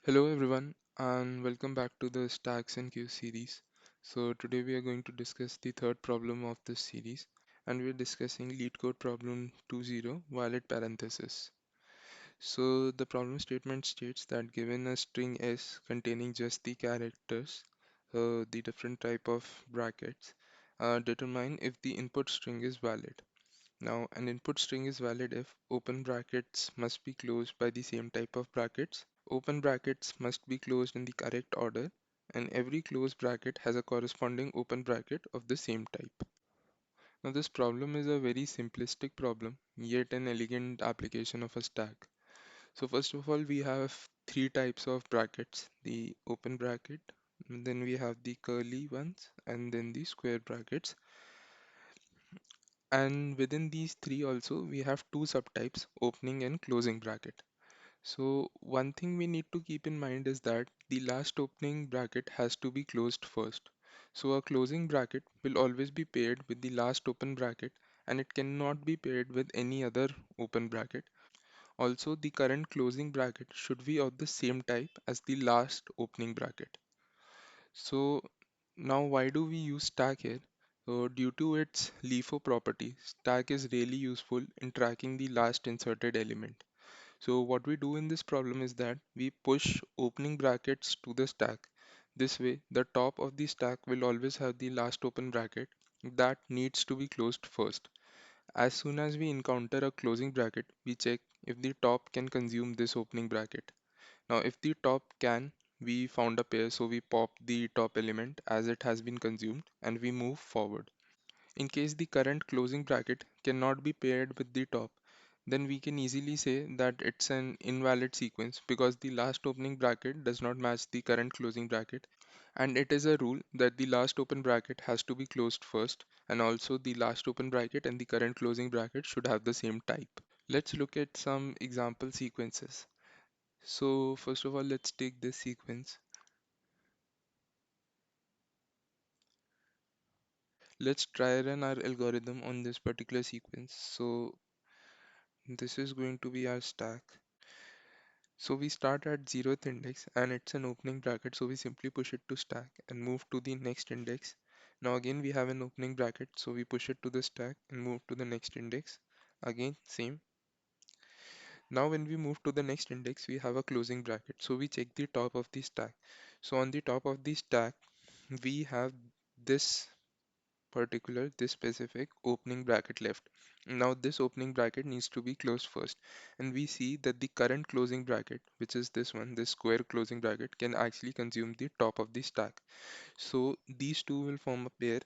Hello everyone and welcome back to the Stacks and Queues series. So today we are going to discuss the third problem of this series and we are discussing Leetcode problem 20 violet parenthesis. So the problem statement states that given a string S containing just the characters, the different type of brackets, determine if the input string is valid. Now, an input string is valid if open brackets must be closed by the same type of brackets, open brackets must be closed in the correct order, and every closed bracket has a corresponding open bracket of the same type. Now, this problem is a very simplistic problem, yet an elegant application of a stack. So, first of all, we have three types of brackets, the open bracket, and then we have the curly ones, and then the square brackets. And within these three also, we have two subtypes, opening and closing bracket. So one thing we need to keep in mind is that the last opening bracket has to be closed first. So a closing bracket will always be paired with the last open bracket and it cannot be paired with any other open bracket. Also, the current closing bracket should be of the same type as the last opening bracket. So now why do we use stack here? So due to its LIFO property, stack is really useful in tracking the last inserted element. So what we do in this problem is that we push opening brackets to the stack. This way, the top of the stack will always have the last open bracket that needs to be closed first. As soon as we encounter a closing bracket, we check if the top can consume this opening bracket. Now, if the top can, we found a pair, so we pop the top element as it has been consumed and we move forward. In case the current closing bracket cannot be paired with the top, then we can easily say that it's an invalid sequence because the last opening bracket does not match the current closing bracket. And it is a rule that the last open bracket has to be closed first, and also the last open bracket and the current closing bracket should have the same type. Let's look at some example sequences. So first of all, let's take this sequence. Let's try run our algorithm on this particular sequence. So this is going to be our stack. So we start at 0th index and it's an opening bracket, so we simply push it to stack and move to the next index. Now again we have an opening bracket, so we push it to the stack and move to the next index. Again same. Now when we move to the next index, we have a closing bracket, so we check the top of the stack. So on the top of the stack we have this this specific opening bracket left. Now this opening bracket needs to be closed first, and we see that the current closing bracket, which is this one, this square closing bracket, can actually consume the top of the stack. So these two will form a pair,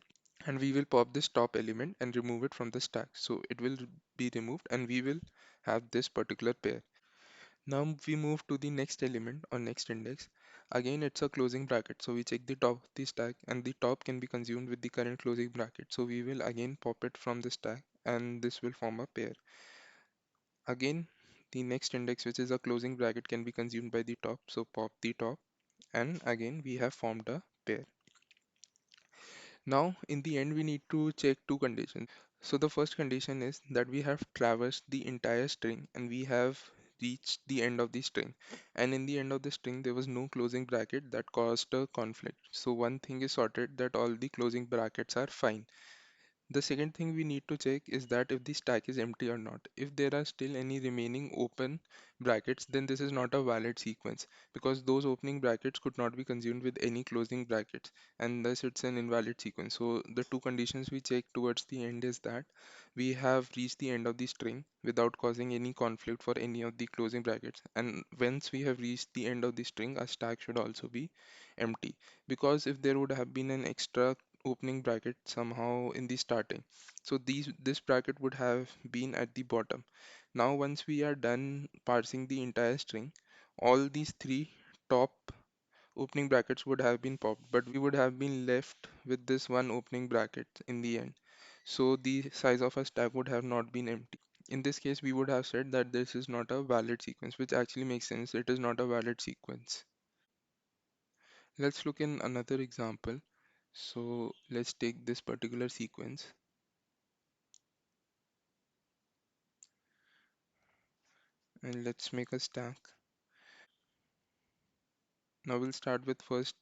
and we will pop this top element and remove it from the stack. So it will be removed and we will have this particular pair. Now we move to the next element or next index. Again, it's a closing bracket. So we check the top of the stack and the top can be consumed with the current closing bracket. So we will again pop it from the stack and this will form a pair. Again, the next index, which is a closing bracket, can be consumed by the top. So pop the top and again we have formed a pair. Now, in the end, we need to check two conditions. So the first condition is that we have traversed the entire string and we have reached the end of the string. And in the end of the string, there was no closing bracket that caused a conflict. So one thing is sorted, that all the closing brackets are fine. The second thing we need to check is that if the stack is empty or not. If there are still any remaining open brackets, then this is not a valid sequence because those opening brackets could not be consumed with any closing brackets, and thus it's an invalid sequence. So the two conditions we check towards the end is that we have reached the end of the string without causing any conflict for any of the closing brackets, and once we have reached the end of the string, our stack should also be empty, because if there would have been an extra opening bracket somehow in the starting, so this bracket would have been at the bottom. Now once we are done parsing the entire string, all these three top opening brackets would have been popped, but we would have been left with this one opening bracket in the end, so the size of a stack would have not been empty. In this case we would have said that this is not a valid sequence, which actually makes sense. It is not a valid sequence. Let's look in another example. So let's take this particular sequence and let's make a stack. Now we'll start with first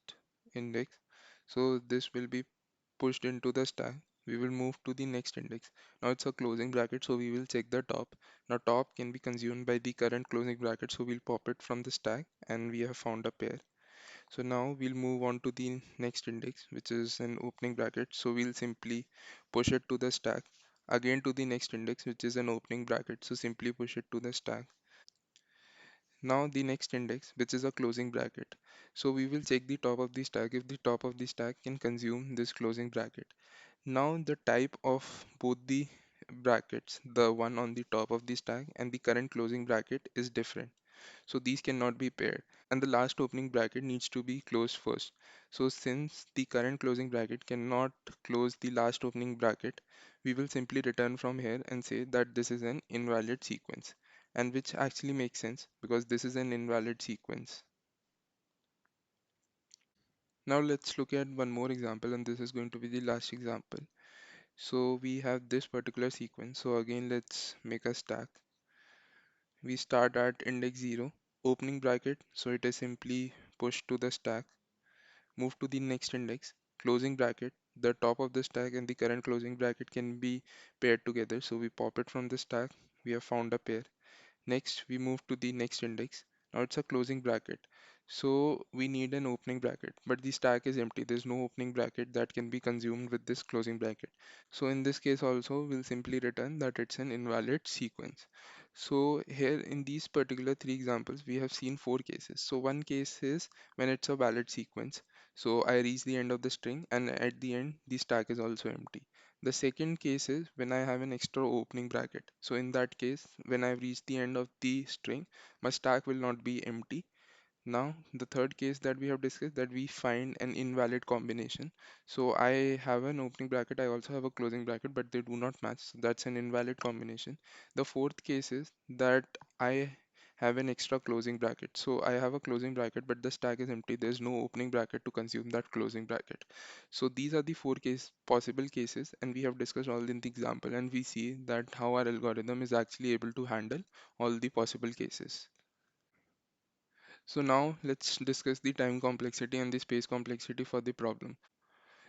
index. So this will be pushed into the stack. We will move to the next index. Now it's a closing bracket, so we will check the top. Now top can be consumed by the current closing bracket, so we'll pop it from the stack and we have found a pair. So now we'll move on to the next index, which is an opening bracket. So we'll simply push it to the stack. Again to the next index, which is an opening bracket. So simply push it to the stack. Now the next index, which is a closing bracket. So we will check the top of the stack if the top of the stack can consume this closing bracket. Now the type of both the brackets, the one on the top of the stack and the current closing bracket is different. So these cannot be paired. And the last opening bracket needs to be closed first. So since the current closing bracket cannot close the last opening bracket, we will simply return from here and say that this is an invalid sequence. And which actually makes sense because this is an invalid sequence. Now let's look at one more example, and this is going to be the last example. So we have this particular sequence. So again, let's make a stack. We start at index 0, opening bracket. So it is simply pushed to the stack. Move to the next index, closing bracket. The top of the stack and the current closing bracket can be paired together. So we pop it from the stack. We have found a pair. Next, we move to the next index. Now it's a closing bracket. So we need an opening bracket, but the stack is empty. There's no opening bracket that can be consumed with this closing bracket. So in this case also, we'll simply return that it's an invalid sequence. So here in these particular three examples, we have seen four cases. So one case is when it's a valid sequence. So I reach the end of the string and at the end, the stack is also empty. The second case is when I have an extra opening bracket. So in that case, when I've reached the end of the string, my stack will not be empty. Now, the third case that we have discussed that we find an invalid combination. So I have an opening bracket, I also have a closing bracket, but they do not match. So that's an invalid combination. The fourth case is that I have an extra closing bracket. So I have a closing bracket, but the stack is empty. There's no opening bracket to consume that closing bracket. So these are the four possible cases, and we have discussed all in the example, and we see that how our algorithm is actually able to handle all the possible cases. So now let's discuss the time complexity and the space complexity for the problem.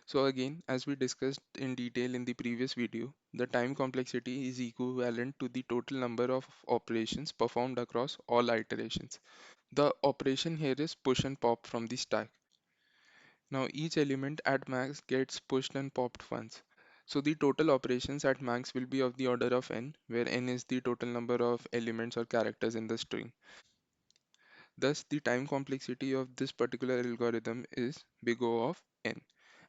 So again, as we discussed in detail in the previous video, the time complexity is equivalent to the total number of operations performed across all iterations. The operation here is push and pop from the stack. Now each element at max gets pushed and popped once. So the total operations at max will be of the order of n, where n is the total number of elements or characters in the string. Thus, the time complexity of this particular algorithm is big O of n.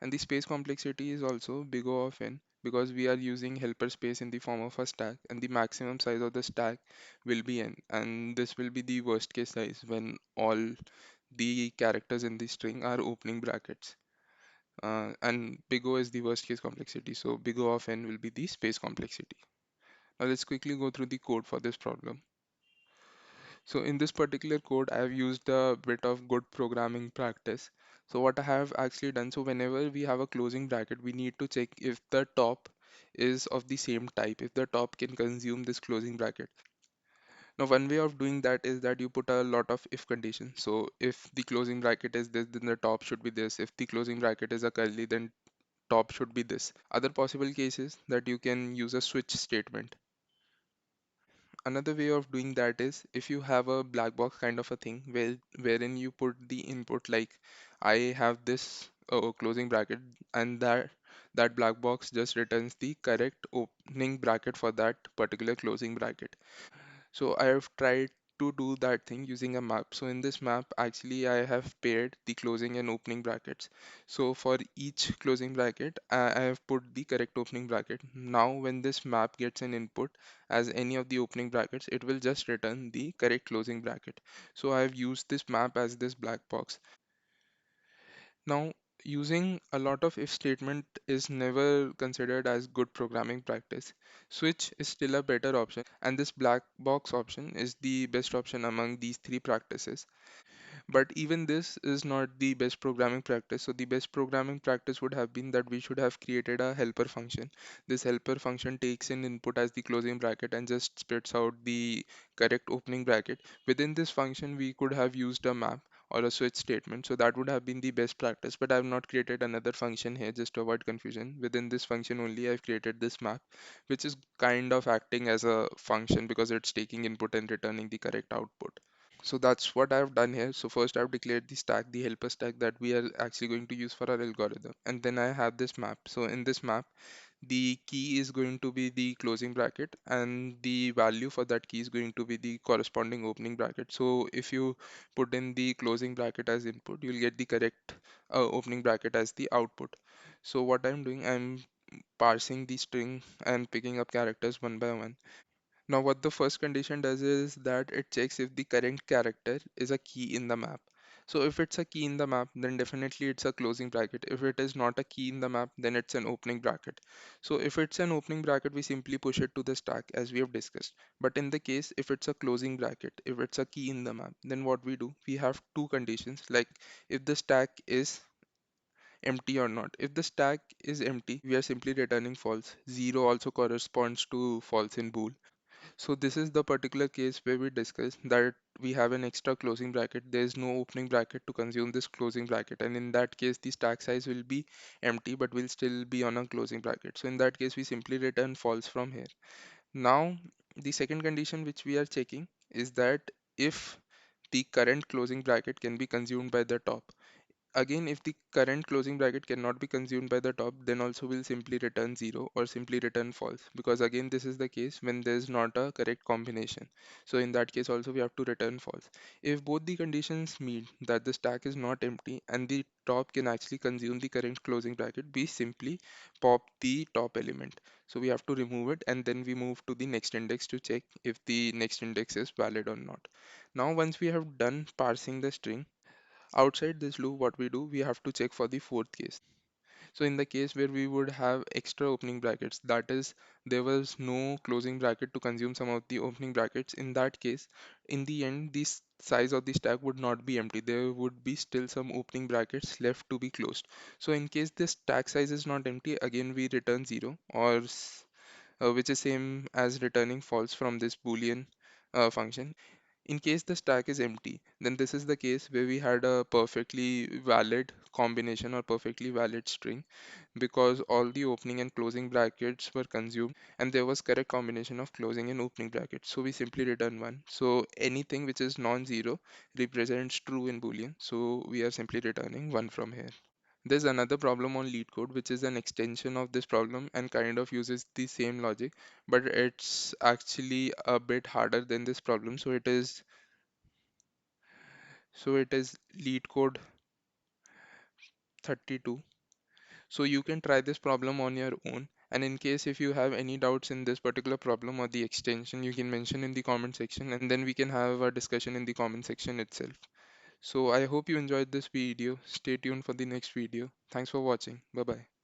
And the space complexity is also big O of n because we are using helper space in the form of a stack, and the maximum size of the stack will be n. And this will be the worst case size when all the characters in the string are opening brackets. And big O is the worst case complexity, so big O of n will be the space complexity. Now let's quickly go through the code for this problem. So in this particular code, I have used a bit of good programming practice. So what I have actually done, so whenever we have a closing bracket, we need to check if the top is of the same type, if the top can consume this closing bracket. Now, one way of doing that is that you put a lot of if conditions. So if the closing bracket is this, then the top should be this. If the closing bracket is a curly, then top should be this. Other possible cases that you can use a switch statement. Another way of doing that is if you have a black box kind of a thing wherein you put the input like I have this closing bracket, and that black box just returns the correct opening bracket for that particular closing bracket. So I have tried to do that thing using a map. So in this map, actually, I have paired the closing and opening brackets. So for each closing bracket, I have put the correct opening bracket. Now, when this map gets an input as any of the opening brackets, it will just return the correct closing bracket. So I have used this map as this black box. Now, using a lot of if statement is never considered as good programming practice. Switch is still a better option, and this black box option is the best option among these three practices. But even this is not the best programming practice. So the best programming practice would have been that we should have created a helper function. This helper function takes in input as the closing bracket and just spits out the correct opening bracket. Within this function, we could have used a map, or a switch statement. So that would have been the best practice, but I've not created another function here just to avoid confusion. Within this function only, I've created this map, which is kind of acting as a function because it's taking input and returning the correct output. So that's what I've done here. So first I've declared the stack, the helper stack that we are actually going to use for our algorithm. And then I have this map. So in this map, the key is going to be the closing bracket and the value for that key is going to be the corresponding opening bracket. So if you put in the closing bracket as input, you'll get the correct opening bracket as the output. So what I'm doing, I'm parsing the string and picking up characters one by one. Now, what the first condition does is that it checks if the current character is a key in the map. So if it's a key in the map, then definitely it's a closing bracket. If it is not a key in the map, then it's an opening bracket. So if it's an opening bracket, we simply push it to the stack as we have discussed. But in the case, if it's a closing bracket, if it's a key in the map, then what we do, we have two conditions, like if the stack is empty or not. If the stack is empty, we are simply returning false. Zero also corresponds to false in bool. So this is the particular case where we discuss that we have an extra closing bracket. There is no opening bracket to consume this closing bracket, and in that case, the stack size will be empty, but will still be on a closing bracket. So in that case, we simply return false from here. Now, the second condition which we are checking is that if the current closing bracket can be consumed by the top. Again, if the current closing bracket cannot be consumed by the top, then also we'll simply return 0 or simply return false, because again this is the case when there's not a correct combination. So in that case also we have to return false. If both the conditions mean that the stack is not empty and the top can actually consume the current closing bracket, we simply pop the top element. So we have to remove it and then we move to the next index to check if the next index is valid or not. Now once we have done parsing the string, outside this loop, what we do, we have to check for the fourth case. So in the case where we would have extra opening brackets, that is, there was no closing bracket to consume some of the opening brackets, in that case, in the end, the size of the stack would not be empty. There would be still some opening brackets left to be closed. So in case this stack size is not empty, again we return 0, or which is same as returning false from this boolean function. In case the stack is empty, then this is the case where we had a perfectly valid combination or perfectly valid string, because all the opening and closing brackets were consumed and there was correct combination of closing and opening brackets. So we simply return 1. So anything which is non-zero represents true in Boolean. So we are simply returning 1 from here. There's another problem on Leetcode which is an extension of this problem and kind of uses the same logic, but it's actually a bit harder than this problem. So it is Leetcode 32. So you can try this problem on your own. And in case if you have any doubts in this particular problem or the extension, you can mention in the comment section and then we can have a discussion in the comment section itself. So I hope you enjoyed this video. Stay tuned for the next video. Thanks for watching. Bye bye.